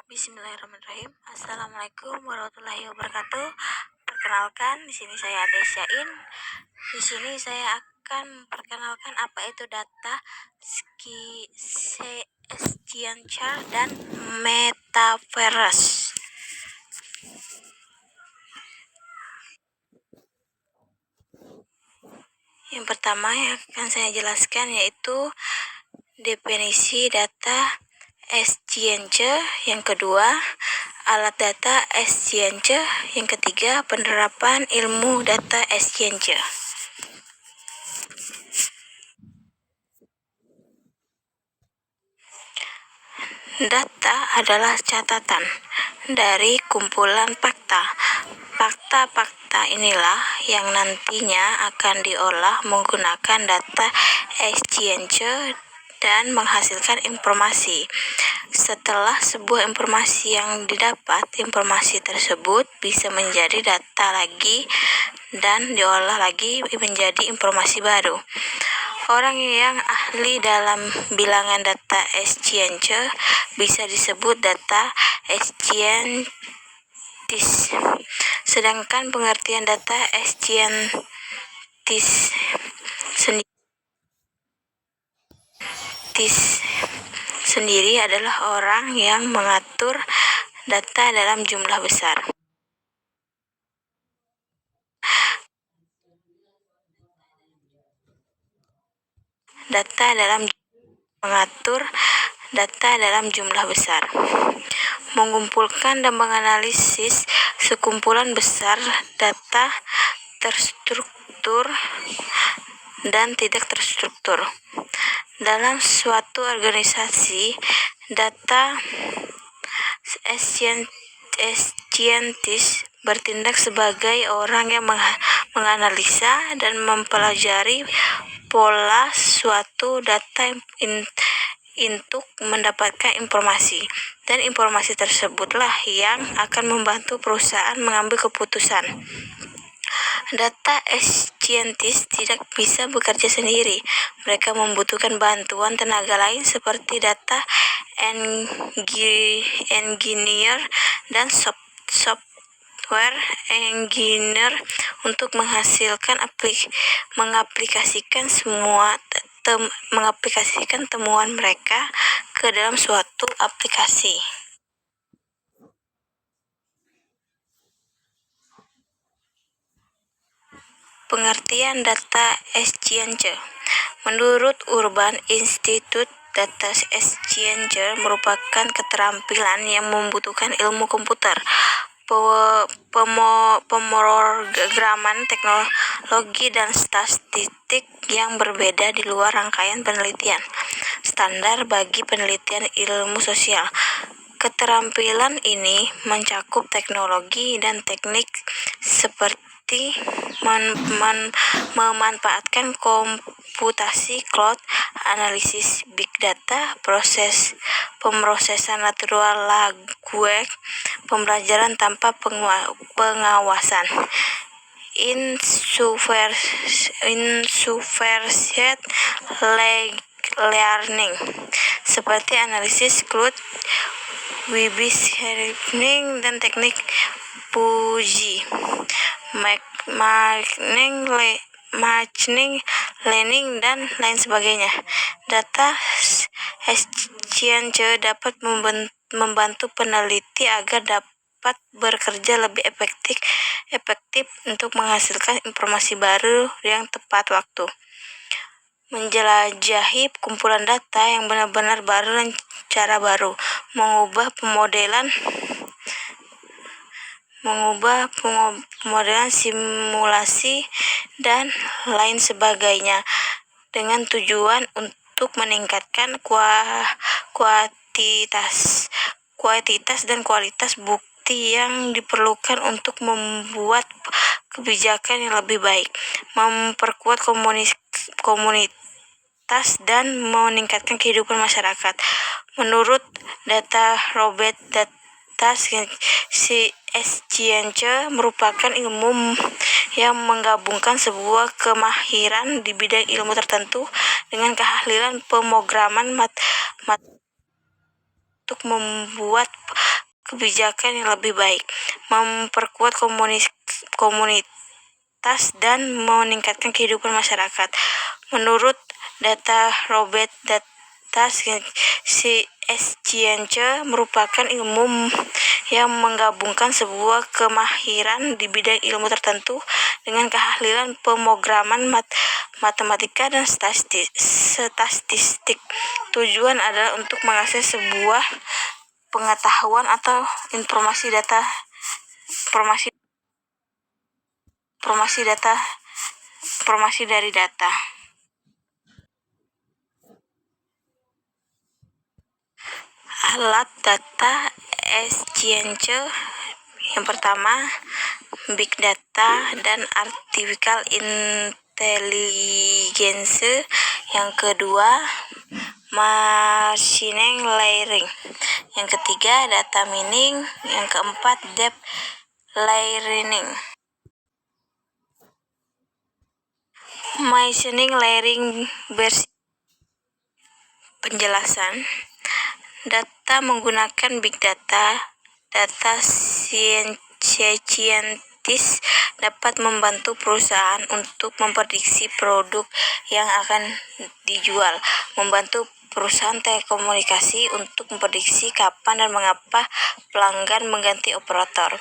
Bismillahirrahmanirrahim. Assalamualaikum warahmatullahi wabarakatuh. Perkenalkan, di sini saya Desyain. Di sini saya akan perkenalkan apa itu data, science dan metaverse. Yang pertama yang akan saya jelaskan yaitu definisi data exchange, yang kedua alat data exchange, yang ketiga penerapan ilmu data exchange. Data adalah catatan dari kumpulan fakta. Fakta-fakta inilah yang nantinya akan diolah menggunakan data exchange dan menghasilkan informasi. Setelah sebuah informasi yang didapat, informasi tersebut bisa menjadi data lagi dan diolah lagi menjadi informasi baru. Orang yang ahli dalam bilangan data exchange bisa disebut data scientist. Sedangkan pengertian data scientist sendiri adalah orang yang mengatur data dalam jumlah besar. Mengatur data dalam jumlah besar, mengumpulkan dan menganalisis sekumpulan besar data terstruktur dan tidak terstruktur. Dalam suatu organisasi, data scientist bertindak sebagai orang yang menganalisa dan mempelajari pola suatu data untuk mendapatkan informasi, dan informasi tersebutlah yang akan membantu perusahaan mengambil keputusan. Data scientist tidak bisa bekerja sendiri. Mereka membutuhkan bantuan tenaga lain seperti data engineer dan software engineer untuk mengaplikasikan temuan mereka ke dalam suatu aplikasi. Pengertian data exchange. Menurut Urban Institute, data exchange merupakan keterampilan yang membutuhkan ilmu komputer, pemrograman, teknologi, dan statistik yang berbeda di luar rangkaian penelitian standar bagi penelitian ilmu sosial. Keterampilan ini mencakup teknologi dan teknik seperti memanfaatkan komputasi cloud, analisis big data, pemrosesan natural language, pembelajaran tanpa pengawasan, unsupervised learning, seperti analisis cloud, web-scraping, dan teknik fuzzy machine learning, dan lain sebagainya. Data exchange dapat membantu peneliti agar dapat bekerja lebih efektif untuk menghasilkan informasi baru yang tepat waktu, menjelajahi kumpulan data yang benar-benar baru dan cara baru, mengubah pemodelan simulasi, dan lain sebagainya, dengan tujuan untuk meningkatkan kuantitas dan kualitas bukti yang diperlukan untuk membuat kebijakan yang lebih baik, memperkuat komunitas, dan meningkatkan kehidupan masyarakat. Menurut data Robert, data exchange merupakan ilmu yang menggabungkan sebuah kemahiran di bidang ilmu tertentu dengan keahlian pemrograman untuk membuat kebijakan yang lebih baik, memperkuat komunitas, dan meningkatkan kehidupan masyarakat. Menurut data Robert Data Science merupakan ilmu yang menggabungkan sebuah kemahiran di bidang ilmu tertentu dengan keahlian pemrograman, matematika, dan statistik. Tujuan adalah untuk mengakses sebuah pengetahuan atau informasi dari data. Alat data science yang pertama, big data dan artificial intelligence. Yang kedua, machine learning. Yang ketiga, data mining. Yang keempat, deep learning. Machine learning penjelasan. Data menggunakan big data. Data scientist dapat membantu perusahaan untuk memprediksi produk yang akan dijual, membantu perusahaan telekomunikasi untuk memprediksi kapan dan mengapa pelanggan mengganti operator,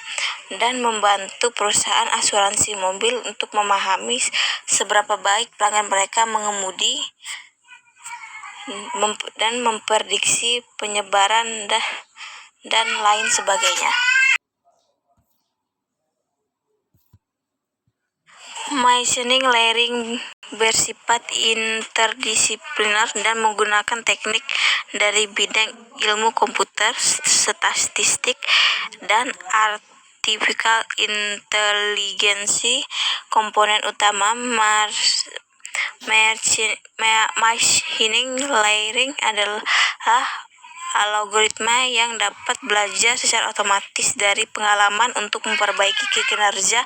dan membantu perusahaan asuransi mobil untuk memahami seberapa baik pelanggan mereka mengemudi dan memprediksi penyebaran dan lain sebagainya. Machine learning bersifat interdisipliner dan menggunakan teknik dari bidang ilmu komputer, statistik, dan artificial intelligence. Komponen utama machine learning adalah algoritma yang dapat belajar secara otomatis dari pengalaman untuk memperbaiki kinerja.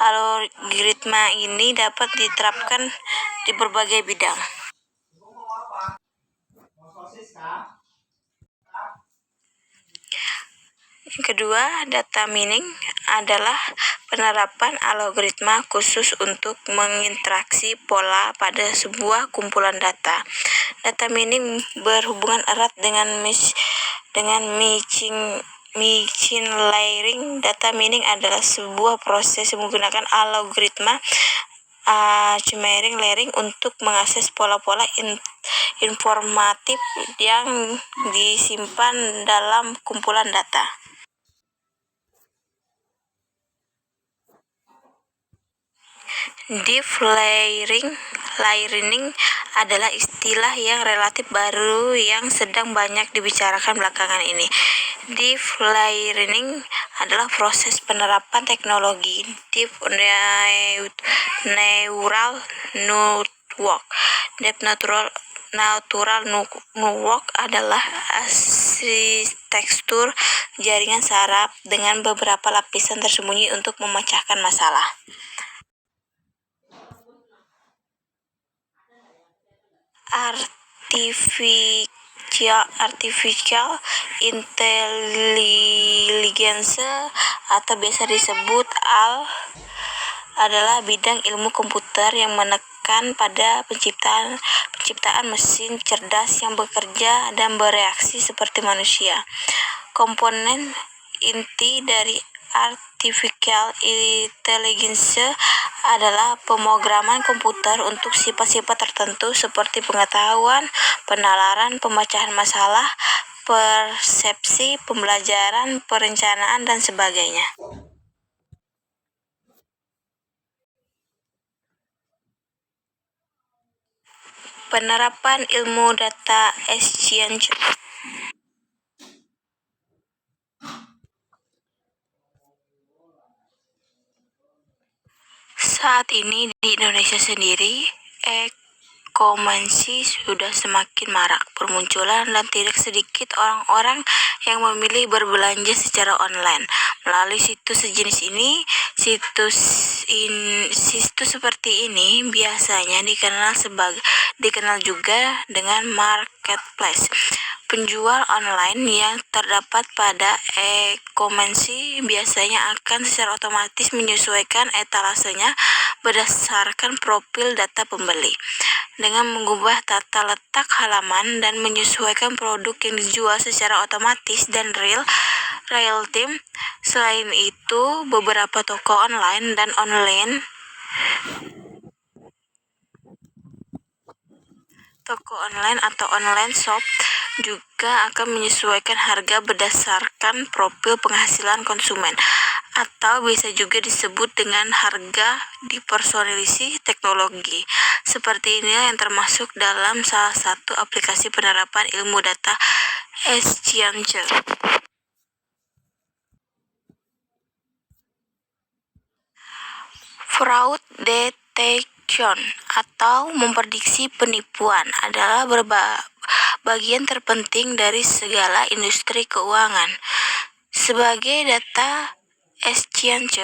Algoritma ini dapat diterapkan di berbagai bidang. Yang kedua, data mining adalah penerapan algoritma khusus untuk menginteraksi pola pada sebuah kumpulan data. Data mining berhubungan erat dengan machine learning. Data mining adalah sebuah proses yang menggunakan algoritma machine learning untuk mengakses pola-pola informatif yang disimpan dalam kumpulan data. Deep learning adalah istilah yang relatif baru yang sedang banyak dibicarakan belakangan ini. Deep learning adalah proses penerapan teknologi deep neural network. Deep neural network adalah arsitektur jaringan saraf dengan beberapa lapisan tersembunyi untuk memecahkan masalah. Artificial intelligence atau biasa disebut AI adalah bidang ilmu komputer yang menekan pada penciptaan mesin cerdas yang bekerja dan bereaksi seperti manusia. Komponen inti dari artificial intelligence adalah pemrograman komputer untuk sifat-sifat tertentu seperti pengetahuan, penalaran, pemecahan masalah, persepsi, pembelajaran, perencanaan, dan sebagainya. Penerapan ilmu data science. Saat ini di Indonesia sendiri, e-commerce sudah semakin marak bermunculan dan tidak sedikit orang-orang yang memilih berbelanja secara online melalui situs sejenis ini. Situs seperti ini biasanya dikenal juga dengan marketplace. penjual online yang terdapat pada e-commerce biasanya akan secara otomatis menyesuaikan etalasenya berdasarkan profil data pembeli. Dengan mengubah tata letak halaman dan menyesuaikan produk yang dijual secara otomatis dan real time. Selain itu, beberapa toko online atau online shop juga akan menyesuaikan harga berdasarkan profil penghasilan konsumen, atau bisa juga disebut dengan harga dipersonalisasi teknologi. Seperti inilah yang termasuk dalam salah satu aplikasi penerapan ilmu data exchange. Fraud detection atau memprediksi penipuan adalah bagian terpenting dari segala industri keuangan. Sebagai data exchange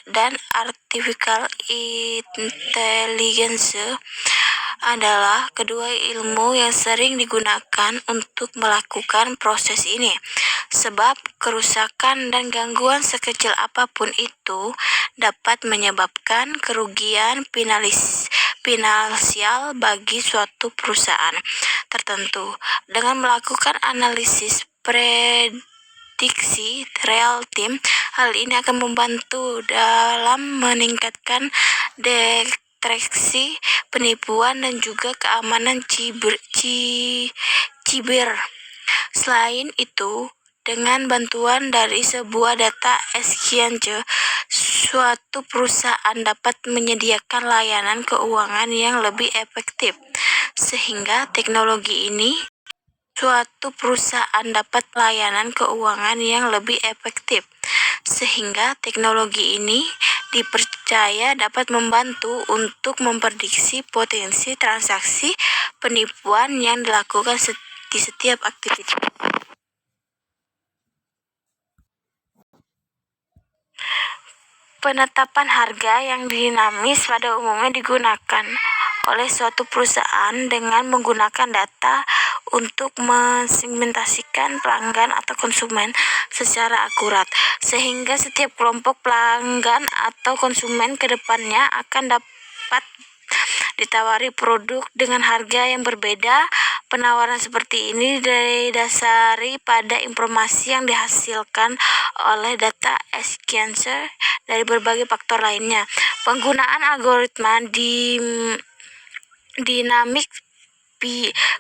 dan artificial intelligence adalah kedua ilmu yang sering digunakan untuk melakukan proses ini. Sebab kerusakan dan gangguan sekecil apapun itu dapat menyebabkan kerugian finansial bagi suatu perusahaan tertentu. Dengan melakukan analisis prediksi real time, hal ini akan membantu dalam meningkatkan deteksi penipuan dan juga keamanan ciber. Selain itu, dengan bantuan dari sebuah data exchange, suatu perusahaan dapat menyediakan layanan keuangan yang lebih efektif. Sehingga teknologi ini dipercaya dapat membantu untuk memprediksi potensi transaksi penipuan yang dilakukan di setiap aktivitas. Penetapan harga yang dinamis pada umumnya digunakan oleh suatu perusahaan dengan menggunakan data untuk mensegmentasikan pelanggan atau konsumen secara akurat, sehingga setiap kelompok pelanggan atau konsumen ke depannya akan dapat ditawari produk dengan harga yang berbeda. Penawaran seperti ini didasari pada informasi yang dihasilkan oleh data exchange dari berbagai faktor lainnya. Penggunaan algoritma dynamic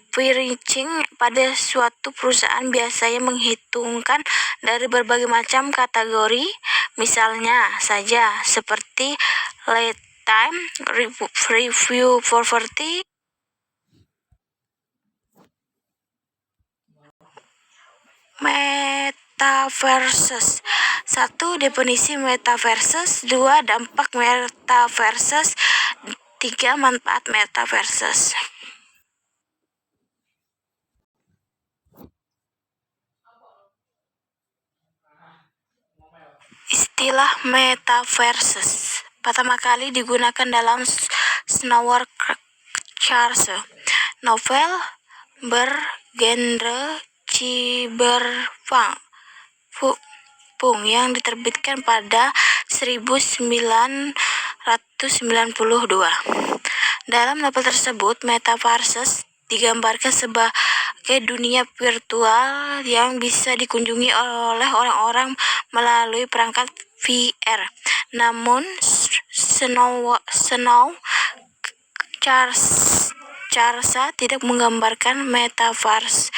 pricing pada suatu perusahaan biasanya menghitungkan dari berbagai macam kategori, misalnya saja seperti lead time, review property, metaverse. 1. Definisi metaverse. 2. Dampak metaverse. 3. Manfaat metaverse. Istilah metaverse pertama kali digunakan dalam Snow Charles, novel bergenre cyberpunk yang diterbitkan pada 1992. Dalam novel tersebut, metaverse digambarkan sebagai dunia virtual yang bisa dikunjungi oleh orang-orang melalui perangkat VR. Namun, Snow Charles tidak menggambarkan metaverse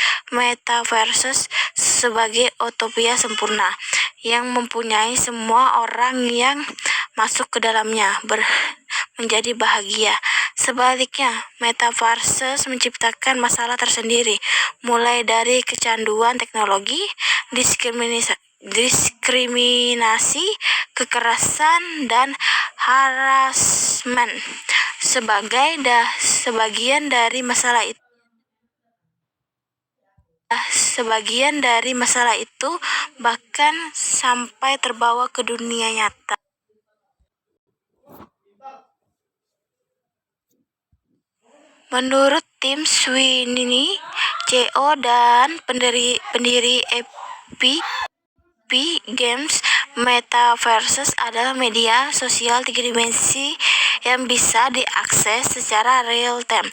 sebagai utopia sempurna yang mempunyai semua orang yang masuk ke dalamnya menjadi bahagia. Sebaliknya, metaverse menciptakan masalah tersendiri, mulai dari kecanduan teknologi, diskriminasi, kekerasan, dan harassment. Sebagian dari masalah itu bahkan sampai terbawa ke dunia nyata. Menurut Tim Sweeney, CEO dan pendiri Epic Games. Metaverse adalah media sosial 3 dimensi yang bisa diakses secara real time.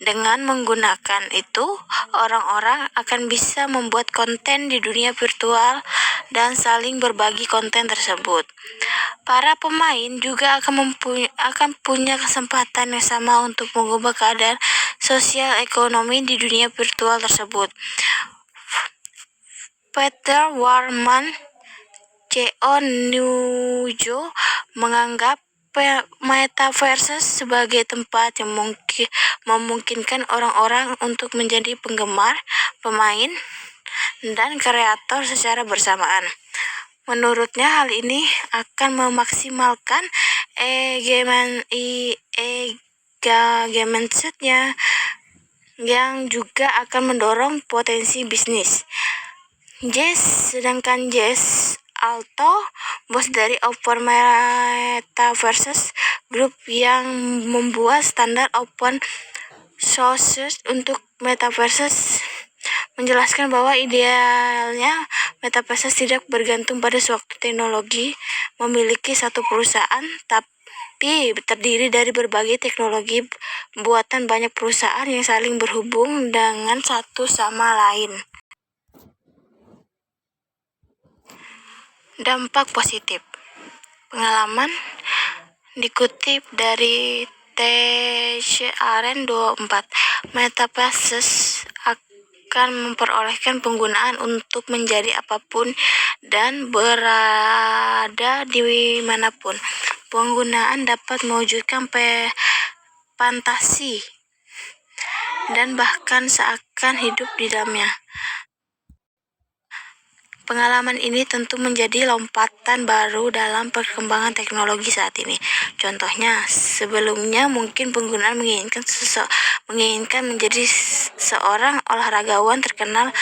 Dengan menggunakan itu, orang-orang akan bisa membuat konten di dunia virtual dan saling berbagi konten tersebut. Para pemain juga akan punya kesempatan yang sama untuk mengubah keadaan sosial ekonomi di dunia virtual tersebut. Peter Warman, CEO Newzoo, menganggap metaverse sebagai tempat yang memungkinkan orang-orang untuk menjadi penggemar, pemain, dan kreator secara bersamaan. Menurutnya, hal ini akan memaksimalkan engagement-nya yang juga akan mendorong potensi bisnis. Sedangkan Jess Alto, bos dari Open Metaverse Group yang membuat standar open source untuk metaverse, menjelaskan bahwa idealnya metaverse tidak bergantung pada suatu teknologi memiliki satu perusahaan, tapi terdiri dari berbagai teknologi buatan banyak perusahaan yang saling berhubung dengan satu sama lain. Dampak positif. Pengalaman dikutip dari TCRN24, metaverse akan memperolehkan penggunaan untuk menjadi apapun dan berada di manapun. Penggunaan dapat mewujudkan fantasi dan bahkan seakan hidup di dalamnya. Pengalaman ini tentu menjadi lompatan baru dalam perkembangan teknologi saat ini. Contohnya, sebelumnya mungkin penggunaan menginginkan menjadi seorang olahragawan terkenal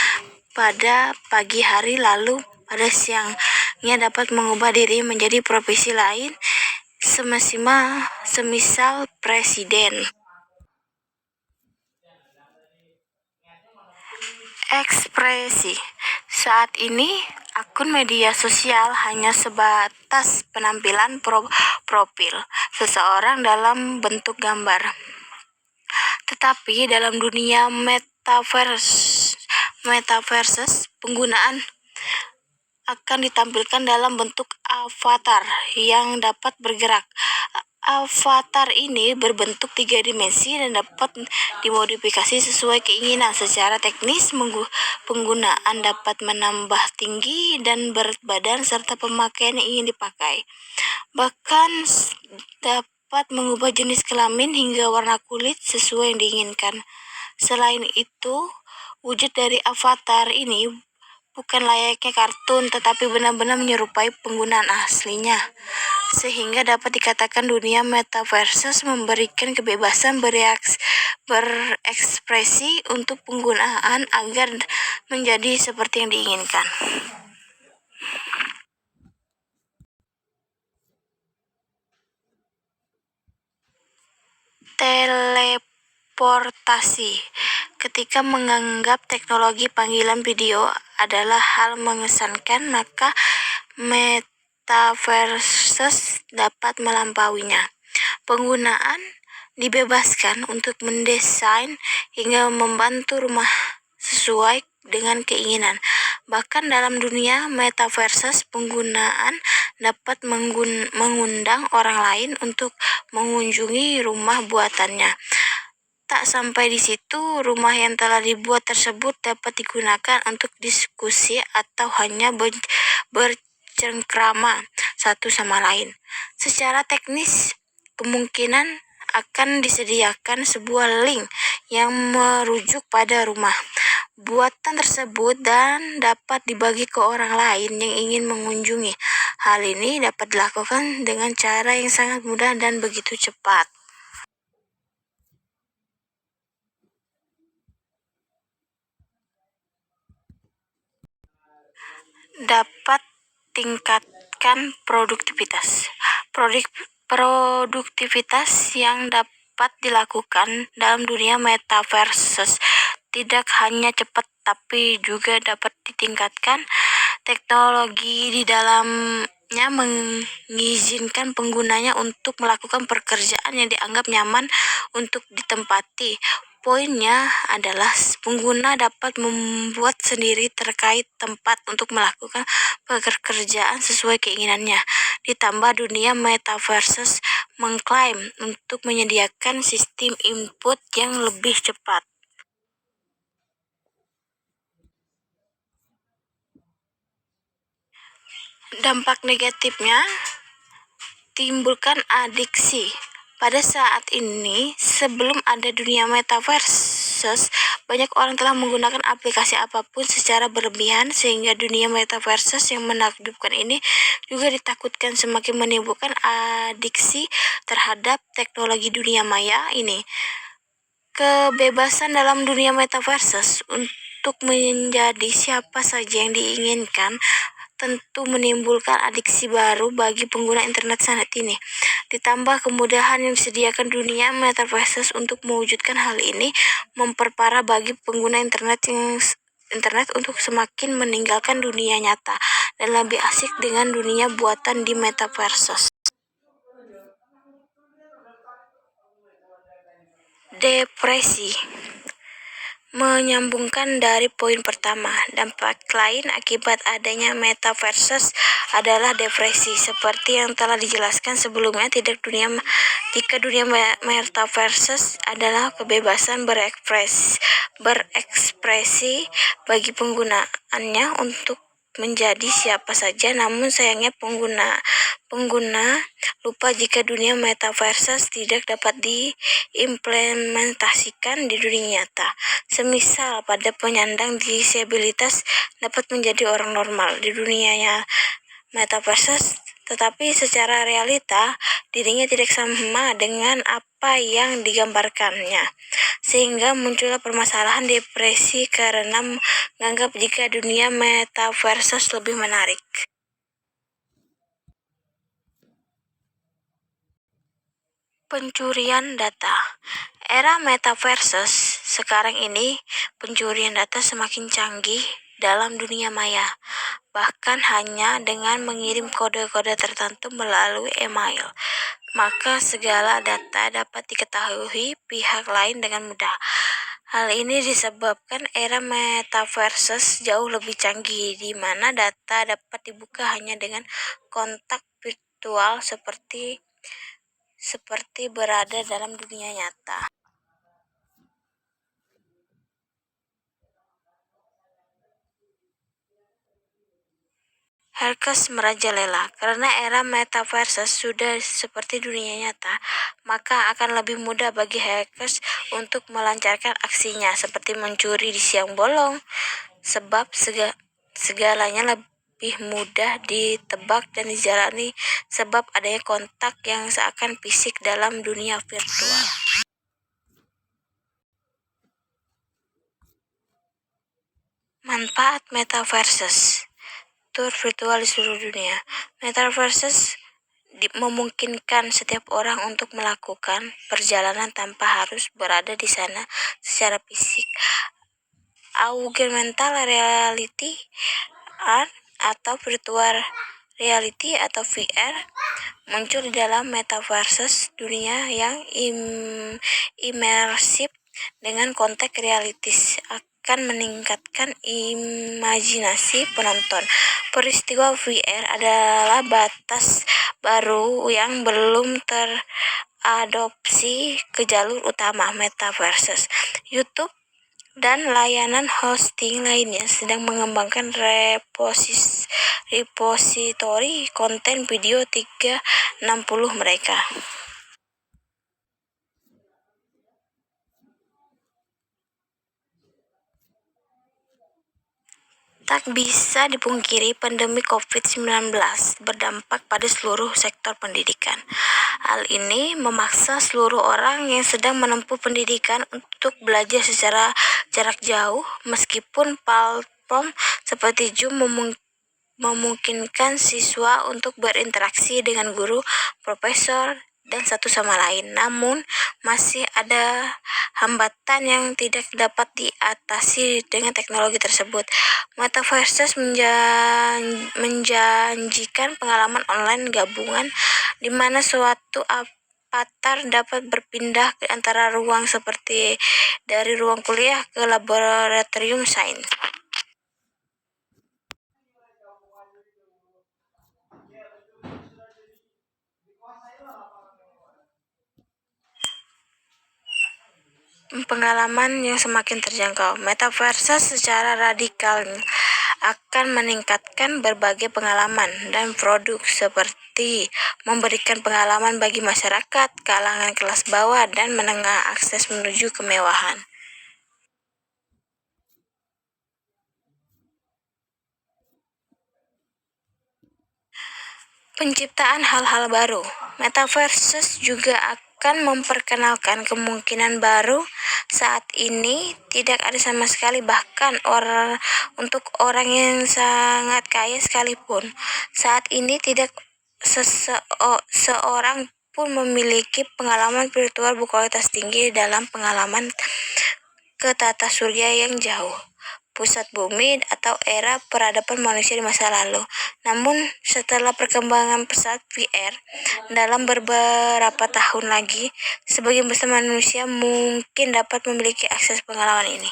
pada pagi hari, lalu pada siangnya dapat mengubah diri menjadi profesi lain, semisal presiden. Ekspresi. Saat ini, akun media sosial hanya sebatas penampilan profil seseorang dalam bentuk gambar. Tetapi dalam dunia metaverse, penggunaan akan ditampilkan dalam bentuk avatar yang dapat bergerak. Avatar ini berbentuk 3 dimensi dan dapat dimodifikasi sesuai keinginan. Secara teknis, penggunaan dapat menambah tinggi dan berat badan serta pemakaian yang ingin dipakai. Bahkan dapat mengubah jenis kelamin hingga warna kulit sesuai yang diinginkan. Selain itu, wujud dari avatar ini bukan layaknya kartun, tetapi benar-benar menyerupai penggunaan aslinya, sehingga dapat dikatakan dunia metaverse memberikan kebebasan berekspresi untuk penggunaan agar menjadi seperti yang diinginkan. Teleportasi. Ketika menganggap teknologi panggilan video adalah hal mengesankan, maka metaverse dapat melampauinya. Penggunaan dibebaskan untuk mendesain hingga membantu rumah sesuai dengan keinginan. Bahkan dalam dunia metaverse, penggunaan dapat mengundang orang lain untuk mengunjungi rumah buatannya. Tak sampai di situ, rumah yang telah dibuat tersebut dapat digunakan untuk diskusi atau hanya bercengkrama satu sama lain. Secara teknis, kemungkinan akan disediakan sebuah link yang merujuk pada rumah buatan tersebut dan dapat dibagi ke orang lain yang ingin mengunjungi. Hal ini dapat dilakukan dengan cara yang sangat mudah dan begitu cepat. Dapat tingkatkan produktivitas. Produktivitas yang dapat dilakukan dalam dunia metaverse tidak hanya cepat tapi juga dapat ditingkatkan. Teknologi di dalamnya mengizinkan penggunanya untuk melakukan pekerjaan yang dianggap nyaman untuk ditempati. Poinnya adalah pengguna dapat membuat sendiri terkait tempat untuk melakukan pekerjaan sesuai keinginannya. Ditambah dunia metaverse mengklaim untuk menyediakan sistem input yang lebih cepat. Dampak negatifnya timbulkan adiksi. Pada saat ini, sebelum ada dunia metaverse, banyak orang telah menggunakan aplikasi apapun secara berlebihan, sehingga dunia metaverse yang menakjubkan ini juga ditakutkan semakin menimbulkan adiksi terhadap teknologi dunia maya ini. Kebebasan dalam dunia metaverse untuk menjadi siapa saja yang diinginkan tentu menimbulkan adiksi baru bagi pengguna internet saat ini. Ditambah kemudahan yang disediakan dunia metaverse untuk mewujudkan hal ini memperparah bagi pengguna internet untuk semakin meninggalkan dunia nyata dan lebih asik dengan dunia buatan di metaverse. Depresi. Menyambungkan dari poin pertama, dampak lain akibat adanya metaverse adalah depresi. Seperti yang telah dijelaskan sebelumnya, jika dunia metaverse adalah kebebasan berekspresi bagi penggunaannya untuk menjadi siapa saja, namun sayangnya pengguna lupa jika dunia metaverse tidak dapat diimplementasikan di dunia nyata. Semisal pada penyandang disabilitas dapat menjadi orang normal di dunia metaverse, tetapi secara realita dirinya tidak sama dengan apa yang digambarkannya, sehingga muncullah permasalahan depresi karena menganggap jika dunia metaverse lebih menarik. Pencurian data. Era metaverse sekarang ini, pencurian data semakin canggih dalam dunia maya. Bahkan hanya dengan mengirim kode-kode tertentu melalui email, maka segala data dapat diketahui pihak lain dengan mudah. Hal ini disebabkan era metaverse jauh lebih canggih, di mana data dapat dibuka hanya dengan kontak virtual seperti berada dalam dunia nyata. Hackers merajalela. Karena era metaverse sudah seperti dunia nyata, maka akan lebih mudah bagi hackers untuk melancarkan aksinya, seperti mencuri di siang bolong, sebab segalanya lebih mudah ditebak dan dijalani sebab adanya kontak yang seakan fisik dalam dunia virtual. Manfaat metaverse. Tur virtual di seluruh dunia. Metaverse memungkinkan setiap orang untuk melakukan perjalanan tanpa harus berada di sana secara fisik. Augmented reality atau virtual reality atau VR muncul di dalam metaverse, dunia yang imersif dengan konteks realistis akan meningkatkan imajinasi penonton. Peristiwa VR adalah batas baru yang belum teradopsi ke jalur utama metaverse. YouTube dan layanan hosting lainnya sedang mengembangkan repositori konten video 360 mereka. Tak bisa dipungkiri, pandemi COVID-19 berdampak pada seluruh sektor pendidikan. Hal ini memaksa seluruh orang yang sedang menempuh pendidikan untuk belajar secara jarak jauh, meskipun platform seperti Zoom memungkinkan siswa untuk berinteraksi dengan guru, profesor, dan satu sama lain. Namun, masih ada hambatan yang tidak dapat diatasi dengan teknologi tersebut. Metaverse menjanjikan pengalaman online gabungan di mana suatu avatar dapat berpindah ke antara ruang seperti dari ruang kuliah ke laboratorium sains. Pengalaman yang semakin terjangkau. Metaverse secara radikal akan meningkatkan berbagai pengalaman dan produk seperti memberikan pengalaman bagi masyarakat, kalangan kelas bawah dan menengah akses menuju kemewahan. Penciptaan hal-hal baru. Metaverse juga akan memperkenalkan kemungkinan baru. Saat ini tidak ada sama sekali, bahkan untuk orang yang sangat kaya sekalipun. Saat ini tidak seorang pun memiliki pengalaman virtual berkualitas tinggi dalam pengalaman ke tata surya yang jauh, pusat bumi, atau era peradaban manusia di masa lalu. Namun, setelah perkembangan pesat VR, dalam beberapa tahun lagi, sebagian besar manusia mungkin dapat memiliki akses pengalaman ini.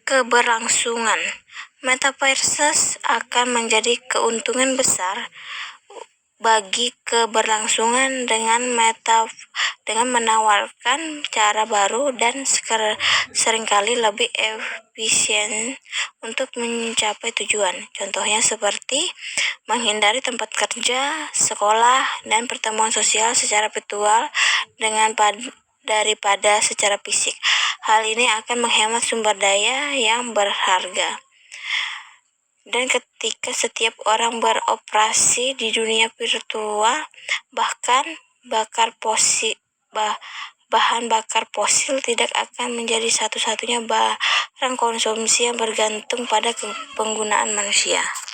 Keberlangsungan. Metaverse akan menjadi keuntungan besar bagi keberlangsungan dengan menawarkan cara baru dan seringkali lebih efisien untuk mencapai tujuan. Contohnya seperti menghindari tempat kerja, sekolah, dan pertemuan sosial secara virtual daripada secara fisik. Hal ini akan menghemat sumber daya yang berharga. Dan ketika setiap orang beroperasi di dunia virtual, bahan bakar fosil tidak akan menjadi satu-satunya barang konsumsi yang bergantung pada penggunaan manusia.